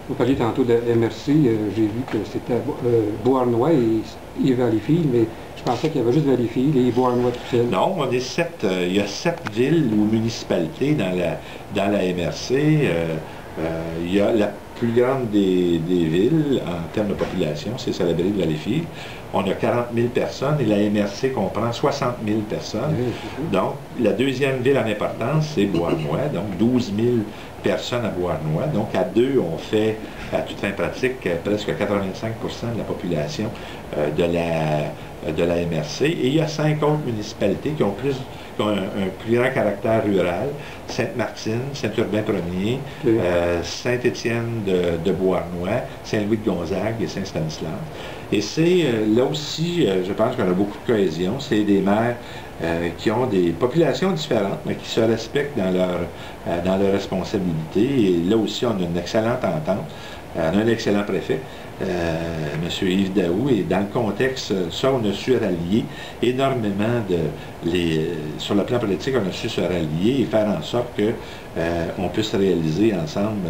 Vous parliez tantôt de la MRC, j'ai vu que c'était Beauharnois et Valleyfield, mais je pensais qu'il y avait juste Valleyfield et Beauharnois tout seul. Non, on est il y a 7 villes ou municipalités dans la MRC. Il y a la plus grande des villes en termes de population, c'est Salaberry-de-Valleyfield. On a 40 000 personnes et la MRC comprend 60 000 personnes. Donc, la deuxième ville en importance, c'est Beauharnois, donc 12 000 personnes à Beauharnois. Donc, à deux, on fait, à toute fin pratique, presque 85 de la population de la MRC. Et il y a 5 autres municipalités qui ont un plus grand caractère rural: Sainte-Martine, Saint-Urbain-Premier, Saint-Étienne de Beauharnois, Saint-Louis-de-Gonzague et Saint-Stanislas. Et c'est là aussi, je pense qu'on a beaucoup de cohésion. C'est des maires qui ont des populations différentes, mais qui se respectent dans leurs responsabilités. Et là aussi, on a une excellente entente. On a un excellent préfet, M. Yves Daou, et dans le contexte, ça, on a su rallier énormément sur le plan politique, on a su se rallier et faire en sorte qu'on puisse réaliser ensemble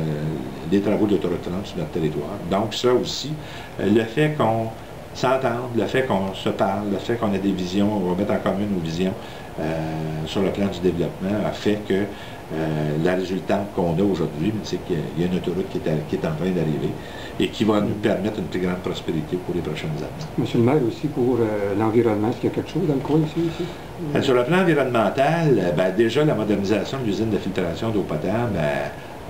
des travaux d'autoroute 30 sur notre territoire. Donc ça aussi, le fait qu'on s'entende, le fait qu'on se parle, le fait qu'on ait des visions, on va mettre en commun nos visions sur le plan du développement, a fait que la résultante qu'on a aujourd'hui, c'est qu'il y a une autoroute qui est en train d'arriver et qui va nous permettre une plus grande prospérité pour les prochaines années. Monsieur le maire, aussi pour l'environnement, est-ce qu'il y a quelque chose dans le coin ici? Sur le plan environnemental, déjà la modernisation de l'usine de filtration d'eau potable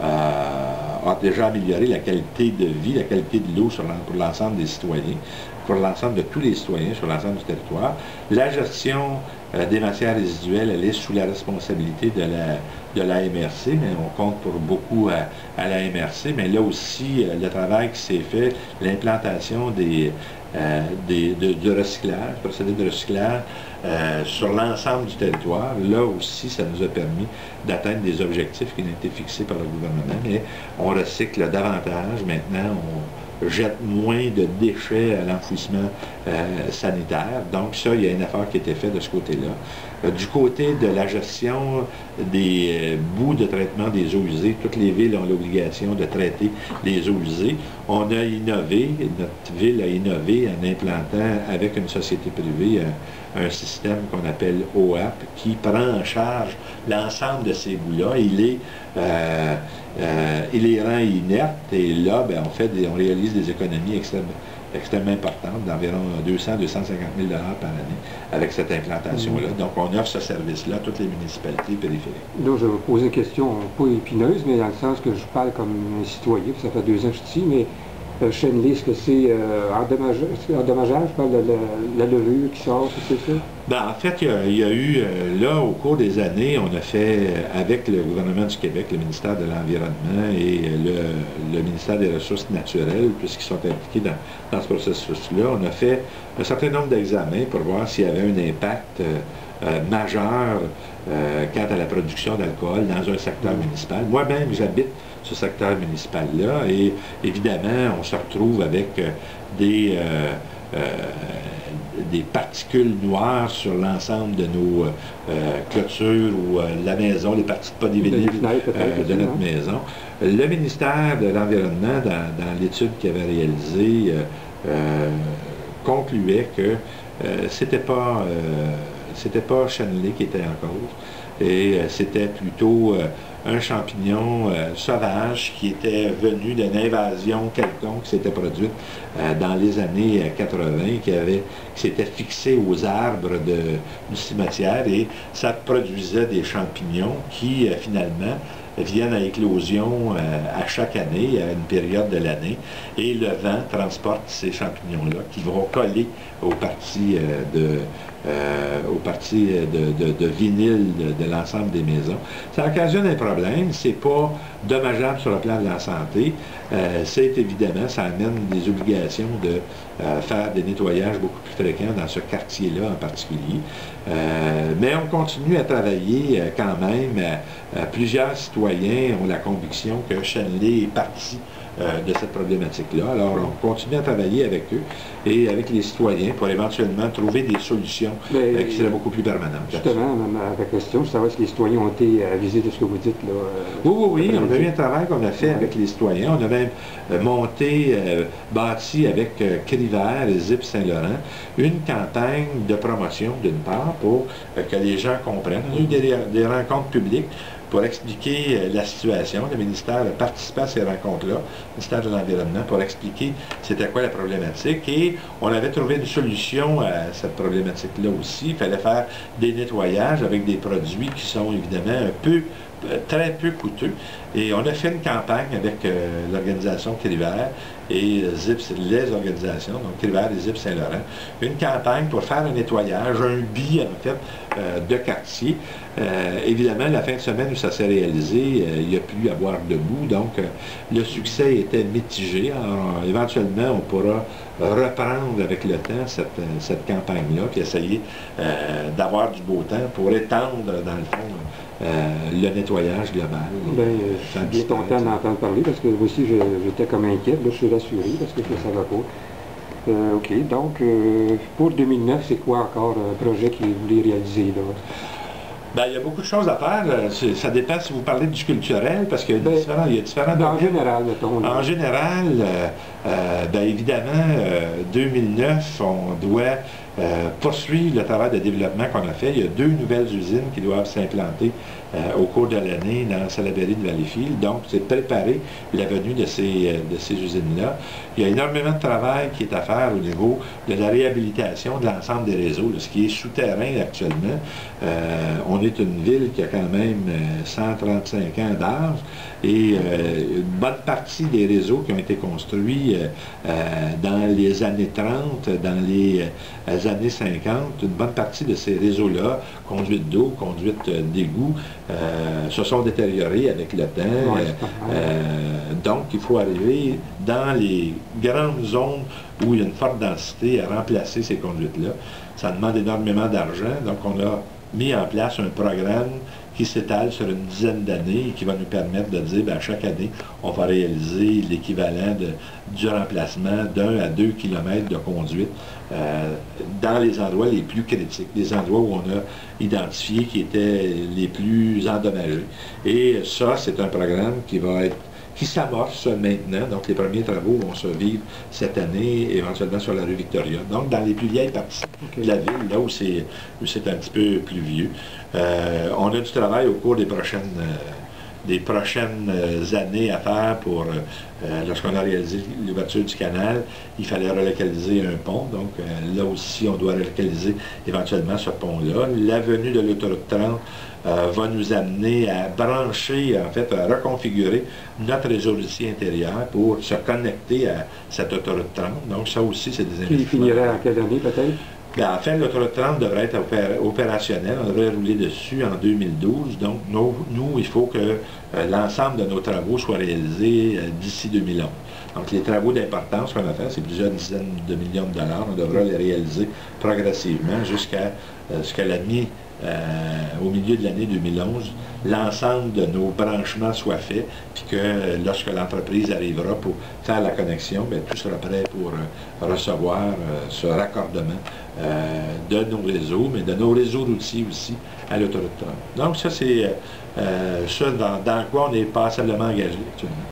a déjà amélioré la qualité de vie, la qualité de l'eau pour l'ensemble des citoyens, pour l'ensemble de tous les citoyens sur l'ensemble du territoire. La gestion des matières résiduelles, elle est sous la responsabilité de la MRC, mais on compte pour beaucoup à la MRC. Mais là aussi, le travail qui s'est fait, l'implantation du recyclage, procédé de recyclage sur l'ensemble du territoire, là aussi, ça nous a permis d'atteindre des objectifs qui ont été fixés par le gouvernement. Mais on recycle davantage. Maintenant, on jette moins de déchets à l'enfouissement sanitaire. Donc ça, il y a un effort qui a été fait de ce côté-là. Du côté de la gestion des boues de traitement des eaux usées, toutes les villes ont l'obligation de traiter les eaux usées. On a innové, notre ville a innové en implantant avec une société privée un système qu'on appelle OAP qui prend en charge l'ensemble de ces boues-là. Il les rend inertes et là, on réalise des économies extrêmement importantes d'environ 200 250 000 par année avec cette implantation-là. Donc, on offre ce service-là à toutes les municipalités périphériques. Là, je vais vous poser une question pas épineuse, mais dans le sens que je parle comme un citoyen, ça fait 2 ans que je suis ici, mais Chenley, est-ce que c'est endommageable? Je parle de la levure qui sort, c'est ça? En fait, il y a eu, là, au cours des années, on a fait, avec le gouvernement du Québec, le ministère de l'Environnement et le ministère des Ressources naturelles, puisqu'ils sont impliqués dans ce processus-là, on a fait un certain nombre d'examens pour voir s'il y avait un impact majeur quant à la production d'alcool dans un secteur municipal. Moi-même, j'habite ce secteur municipal-là et évidemment, on se retrouve avec des particules noires sur l'ensemble de nos clôtures ou la maison, les parties pas des vinyles de notre maison. Le ministère de l'Environnement, dans l'étude qu'il avait réalisée, concluait que c'était pas Chenley qui était en cause, et c'était plutôt un champignon sauvage qui était venu d'une invasion quelconque qui s'était produite dans les années 80, qui s'était fixé aux arbres du cimetière, et ça produisait des champignons qui finalement viennent à éclosion à chaque année, à une période de l'année, et le vent transporte ces champignons-là qui vont coller aux parties de vinyle de l'ensemble des maisons. Ça occasionne un problème, c'est pas dommageable sur le plan de la santé, c'est évidemment, ça amène des obligations de faire des nettoyages beaucoup plus fréquents dans ce quartier-là en particulier. Mais on continue à travailler quand même. Plusieurs citoyens ont la conviction que Chenley est parti de cette problématique-là. Alors, on continue à travailler avec eux et avec les citoyens pour éventuellement trouver des solutions qui seraient beaucoup plus permanentes. Justement, ma question, je savais si les citoyens ont été avisés de ce que vous dites. Là, oui. On a eu un travail qu'on a fait avec les citoyens. On a même monté, bâti avec Crivert et Zip Saint-Laurent une campagne de promotion, d'une part, pour que les gens comprennent. On a eu des rencontres publiques pour expliquer la situation. Le ministère a participé à ces rencontres-là, le ministère de l'Environnement, pour expliquer c'était quoi la problématique. Et on avait trouvé une solution à cette problématique-là aussi. Il fallait faire des nettoyages avec des produits qui sont évidemment très peu coûteux. Et on a fait une campagne avec l'organisation Crivert et Zip, les organisations, donc Crivert et Zip Saint-Laurent, une campagne pour faire un nettoyage, un bi en fait, de quartier. Évidemment, la fin de semaine où ça s'est réalisé, il n'y a plus à boire debout, donc le succès était mitigé. Alors, éventuellement, on pourra reprendre avec le temps cette campagne-là, puis essayer d'avoir du beau temps pour étendre, dans le fond, le nettoyage global. Je suis bien content d'entendre parler parce que moi aussi j'étais comme inquiet. Là, je suis rassuré parce que je ne savais pas. OK, donc pour 2009, c'est quoi encore un projet que vous voulez réaliser là? Il y a beaucoup de choses à faire. Ça dépend si vous parlez du culturel, parce qu'il y a différents domaines. En général, mettons. En général, évidemment, 2009, on doit poursuivre le travail de développement qu'on a fait. Il y a 2 nouvelles usines qui doivent s'implanter au cours de l'année dans Salaberry de Valleyfield. Donc, c'est préparer la venue de ces usines-là. Il y a énormément de travail qui est à faire au niveau de la réhabilitation de l'ensemble des réseaux, ce qui est souterrain actuellement. On est une ville qui a quand même 135 ans d'âge et une bonne partie des réseaux qui ont été construits dans les années 30, dans les années 50, une bonne partie de ces réseaux-là, conduite d'eau, conduite d'égout, se sont détériorés avec le temps. Donc, il faut arriver dans les grandes zones où il y a une forte densité à remplacer ces conduites-là. Ça demande énormément d'argent, donc on a mis en place un programme qui s'étale sur une dizaine d'années et qui va nous permettre de dire, chaque année, on va réaliser l'équivalent du remplacement d'1 à 2 km de conduite dans les endroits les plus critiques, les endroits où on a identifié qui étaient les plus endommagés. Et ça, c'est un programme qui s'amorce maintenant. Donc, les premiers travaux vont se vivre cette année, éventuellement sur la rue Victoria. Donc, dans les plus vieilles parties de la ville, là où c'est un petit peu plus vieux. On a du travail au cours des prochaines années à faire pour, lorsqu'on a réalisé l'ouverture du canal, il fallait relocaliser un pont. Donc, là aussi, on doit relocaliser éventuellement ce pont-là. L'avenue de l'autoroute 30 va nous amener à brancher, en fait, à reconfigurer notre réseau routier intérieur pour se connecter à cette autoroute 30. Donc, ça aussi, c'est des investissements. Il finirait en quelle année, peut-être? En fait, l'autoroute 30 devrait être opérationnelle. On devrait rouler dessus en 2012. Donc, nous, il faut que l'ensemble de nos travaux soient réalisés d'ici 2011. Donc, les travaux d'importance qu'on a fait, c'est plusieurs dizaines de millions de dollars. On devra les réaliser progressivement jusqu'à ce que au milieu de l'année 2011, l'ensemble de nos branchements soit fait, puis que lorsque l'entreprise arrivera pour faire la connexion, tout sera prêt pour recevoir ce raccordement de nos réseaux, mais de nos réseaux routiers aussi à l'autoroute 30. Donc ça, c'est ça dans quoi on est passablement engagé actuellement.